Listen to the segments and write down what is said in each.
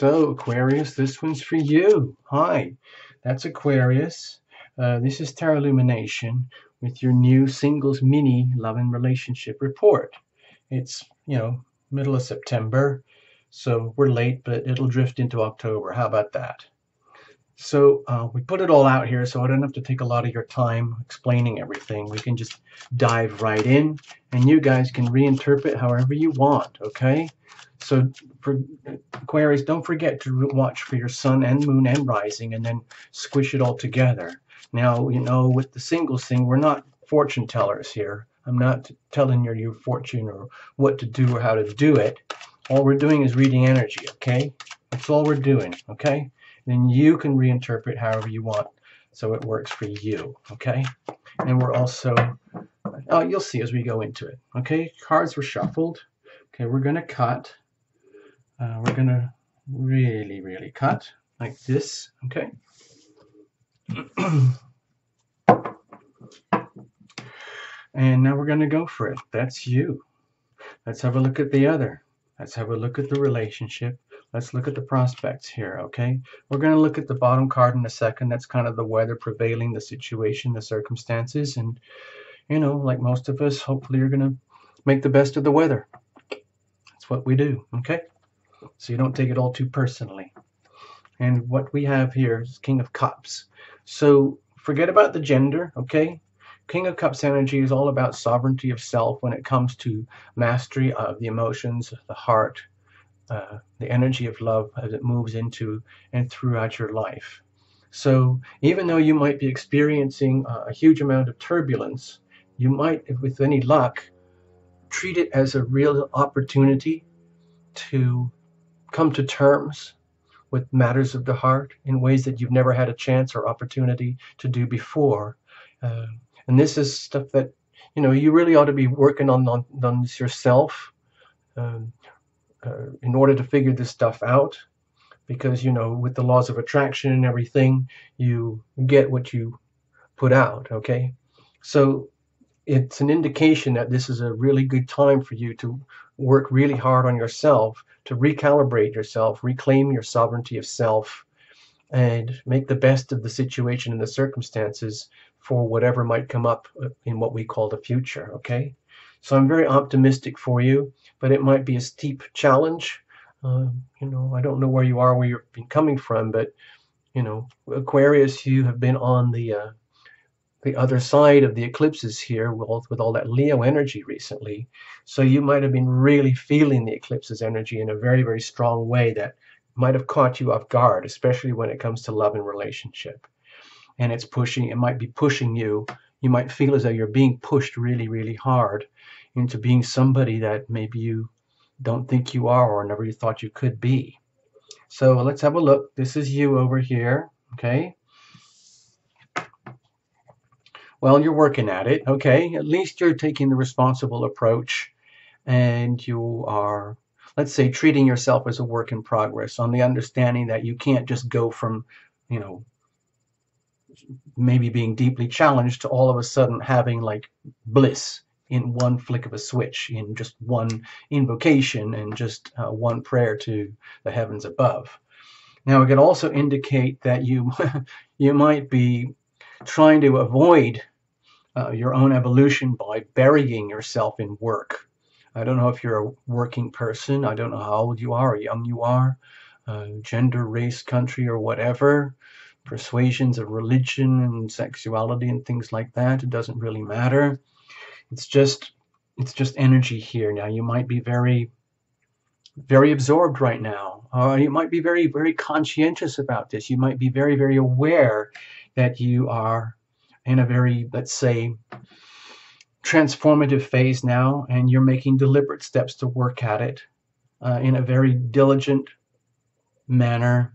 So, Aquarius, this one's for you. Hi, that's Aquarius. This is Tarot Lumination with your new singles mini love and relationship report. It's, middle of September, so we're late, but it'll drift into October. How about that? So we put it all out here so I don't have to take a lot of your time explaining everything. We can just dive right in, and you guys can reinterpret however you want, okay? So for Aquarius, don't forget to watch for your sun and moon and rising, and then squish it all together. Now, with the singles thing, we're not fortune tellers here. I'm not telling you your fortune or what to do or how to do it. All we're doing is reading energy, okay? That's all we're doing, okay? Then you can reinterpret however you want so it works for you, okay? And we're also, you'll see as we go into it, okay? Cards were shuffled. Okay, we're going to cut. We're going to really, really cut like this, okay? And now we're going to go for it. That's you. Let's have a look at the other. Let's have a look at the relationship. Let's look at the prospects here, okay? We're going to look at the bottom card in a second. That's kind of the weather prevailing, the situation, the circumstances. And, like most of us, hopefully you're going to make the best of the weather. That's what we do, okay? So you don't take it all too personally. And what we have here is King of Cups. So forget about the gender, okay? King of Cups energy is all about sovereignty of self when it comes to mastery of the emotions, the heart, the energy of love as it moves into and throughout your life. So even though you might be experiencing a huge amount of turbulence, you might, with any luck, treat it as a real opportunity to come to terms with matters of the heart in ways that you've never had a chance or opportunity to do before. And this is stuff that, you really ought to be working on this yourself in order to figure this stuff out. Because, with the laws of attraction and everything, you get what you put out, okay? So it's an indication that this is a really good time for you to work really hard on yourself, to recalibrate yourself, reclaim your sovereignty of self, and make the best of the situation and the circumstances for whatever might come up in what we call the future, okay? So I'm very optimistic for you, but it might be a steep challenge. I don't know where you are, where you've been coming from, but, Aquarius, you have been on the other side of the eclipses here with all that Leo energy recently. So you might have been really feeling the eclipses energy in a very, very strong way that might have caught you off guard, especially when it comes to love and relationship. And it might be pushing you. You might feel as though you're being pushed really, really hard into being somebody that maybe you don't think you are or never you thought you could be. So let's have a look. This is you over here, okay? Well, you're working at it, okay? At least you're taking the responsible approach, and you are, let's say, treating yourself as a work in progress, on the understanding that you can't just go from, maybe being deeply challenged to all of a sudden having like bliss in one flick of a switch, in just one invocation and just one prayer to the heavens above. Now, it could also indicate that you you might be trying to avoid your own evolution by burying yourself in work. I don't know if you're a working person. I don't know how old you are or young you are, gender, race, country, or whatever, persuasions of religion and sexuality and things like that. It doesn't really matter. It's just energy here. Now, you might be very, very absorbed right now. You might be very, very conscientious about this. You might be very, very aware that you are in a very, let's say, transformative phase now, and you're making deliberate steps to work at it in a very diligent manner,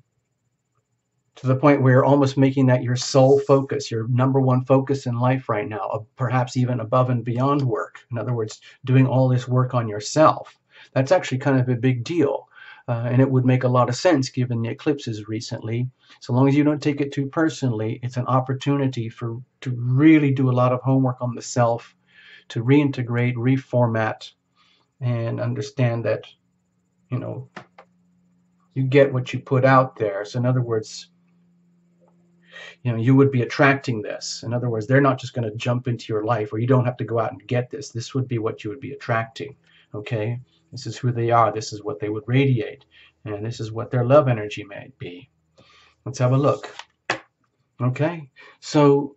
to the point where you're almost making that your sole focus, your number one focus in life right now, perhaps even above and beyond work. In other words, doing all this work on yourself. That's actually kind of a big deal. And it would make a lot of sense given the eclipses recently. So long as you don't take it too personally, it's an opportunity to really do a lot of homework on the self, to reintegrate, reformat, and understand that, you get what you put out there. So in other words, you would be attracting this. In other words, they're not just going to jump into your life, or you don't have to go out and get this. This would be what you would be attracting. Okay, this is who they are. This is what they would radiate, and this is what their love energy may be. Let's have a look. Okay, so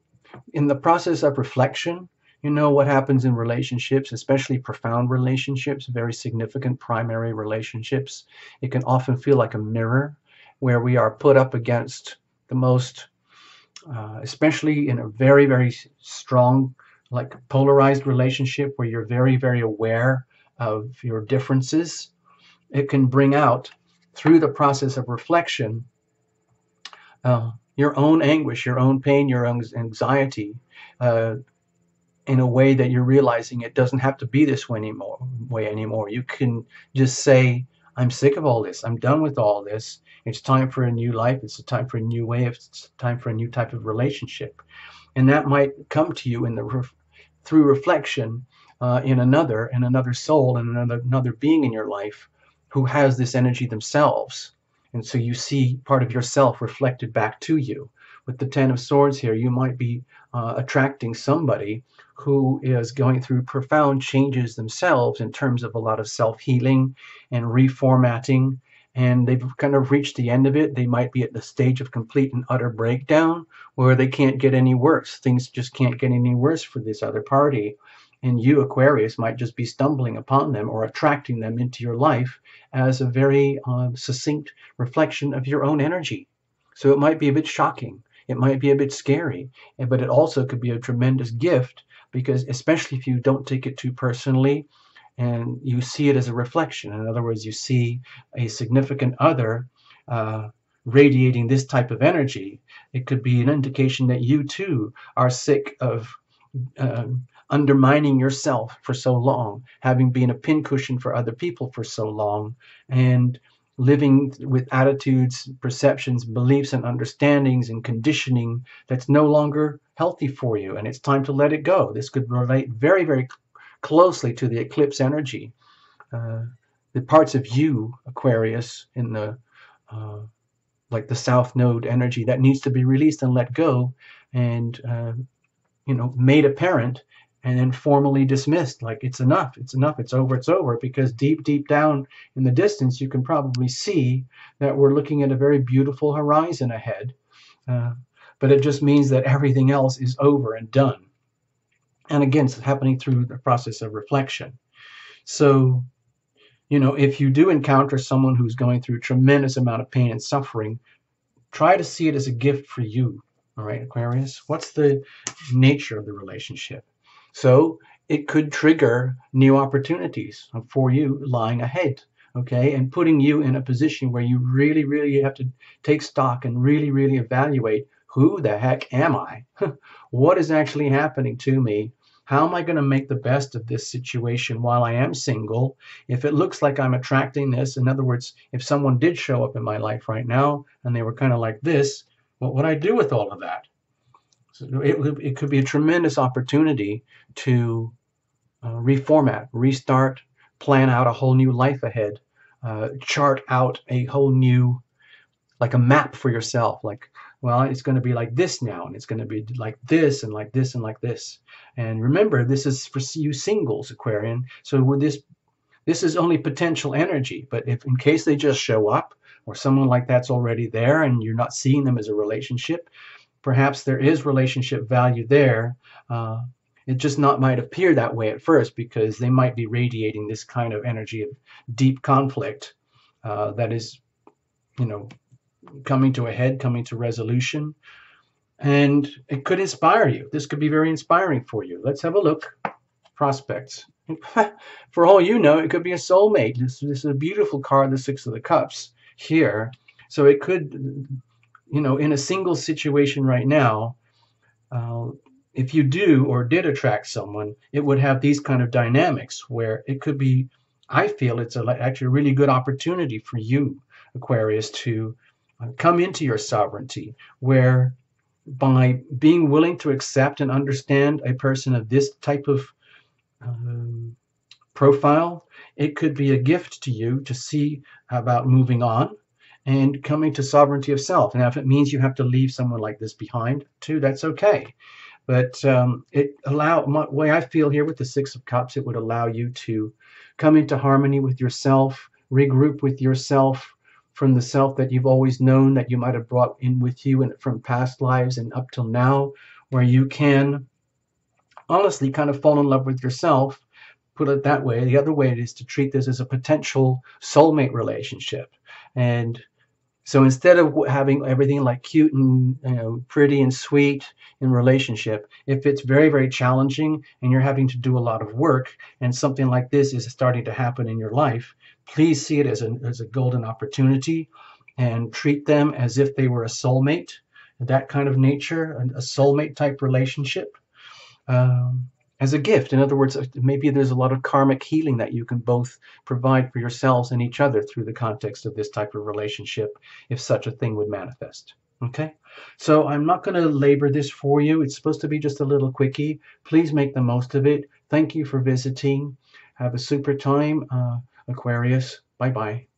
in the process of reflection, what happens in relationships, especially profound relationships, very significant primary relationships. It can often feel like a mirror where we are put up against the most, especially in a very, very strong, like polarized relationship where you're very, very aware of your differences. It can bring out, through the process of reflection, your own anguish, your own pain, your own anxiety, in a way that you're realizing it doesn't have to be this way anymore. You can just say, I'm sick of all this. I'm done with all this. It's time for a new life. It's time for a new way. It's time for a new type of relationship. And that might come to you through reflection in another soul and another being in your life who has this energy themselves. And so you see part of yourself reflected back to you. With the Ten of Swords here, you might be attracting somebody who is going through profound changes themselves in terms of a lot of self-healing and reformatting, and they've kind of reached the end of it. They might be at the stage of complete and utter breakdown where they can't get any worse. Things just can't get any worse for this other party. And you, Aquarius, might just be stumbling upon them or attracting them into your life as a very succinct reflection of your own energy. So it might be a bit shocking. It might be a bit scary, but it also could be a tremendous gift, because especially if you don't take it too personally and you see it as a reflection. In other words, you see a significant other radiating this type of energy. It could be an indication that you too are sick of undermining yourself for so long, having been a pincushion for other people for so long, and living with attitudes, perceptions, beliefs, and understandings and conditioning that's no longer healthy for you, and it's time to let it go. This could relate very, very closely to the eclipse energy. The parts of you, Aquarius, in the like the South Node energy that needs to be released and let go, and made apparent, and then formally dismissed, like it's enough, it's over, because deep down in the distance you can probably see that we're looking at a very beautiful horizon ahead, but it just means that everything else is over and done. And again, it's happening through the process of reflection. So if you do encounter someone who's going through a tremendous amount of pain and suffering, try to see it as a gift for you. All right, Aquarius, what's the nature of the relationship? So it could trigger new opportunities for you lying ahead, okay, and putting you in a position where you really, really have to take stock and really, really evaluate, who the heck am I? What is actually happening to me? How am I going to make the best of this situation while I am single? If it looks like I'm attracting this, in other words, if someone did show up in my life right now and they were kind of like this, what would I do with all of that? So it could be a tremendous opportunity to reformat, restart, plan out a whole new life ahead, chart out a whole new, like a map for yourself, like, well, it's going to be like this now, and it's going to be like this and like this and like this. And remember, this is for you singles, Aquarian. So with this is only potential energy, but if in case they just show up, or someone like that's already there and you're not seeing them as a relationship, perhaps there is relationship value there. It just might appear that way at first, because they might be radiating this kind of energy of deep conflict that is, coming to a head, coming to resolution. And it could inspire you. This could be very inspiring for you. Let's have a look. Prospects. For all you know, it could be a soulmate. This is a beautiful card, the Six of the Cups here. So it could, in a single situation right now, if you do or did attract someone, it would have these kind of dynamics where it could be, I feel it's actually a really good opportunity for you, Aquarius, to come into your sovereignty, where by being willing to accept and understand a person of this type of profile, it could be a gift to you to see about moving on and coming to sovereignty of self. Now, if it means you have to leave someone like this behind too, that's okay. But way I feel here with the Six of Cups, it would allow you to come into harmony with yourself, regroup with yourself from the self that you've always known, that you might have brought in with you and from past lives and up till now, where you can honestly kind of fall in love with yourself. Put it that way. The other way is to treat this as a potential soulmate relationship. And so instead of having everything like cute and pretty and sweet in relationship, if it's very, very challenging and you're having to do a lot of work and something like this is starting to happen in your life, please see it as a golden opportunity and treat them as if they were a soulmate, that kind of nature, a soulmate type relationship. As a gift. In other words, maybe there's a lot of karmic healing that you can both provide for yourselves and each other through the context of this type of relationship, if such a thing would manifest. Okay, so I'm not going to labor this for you. It's supposed to be just a little quickie. Please make the most of it. Thank you for visiting. Have a super time, Aquarius. Bye-bye.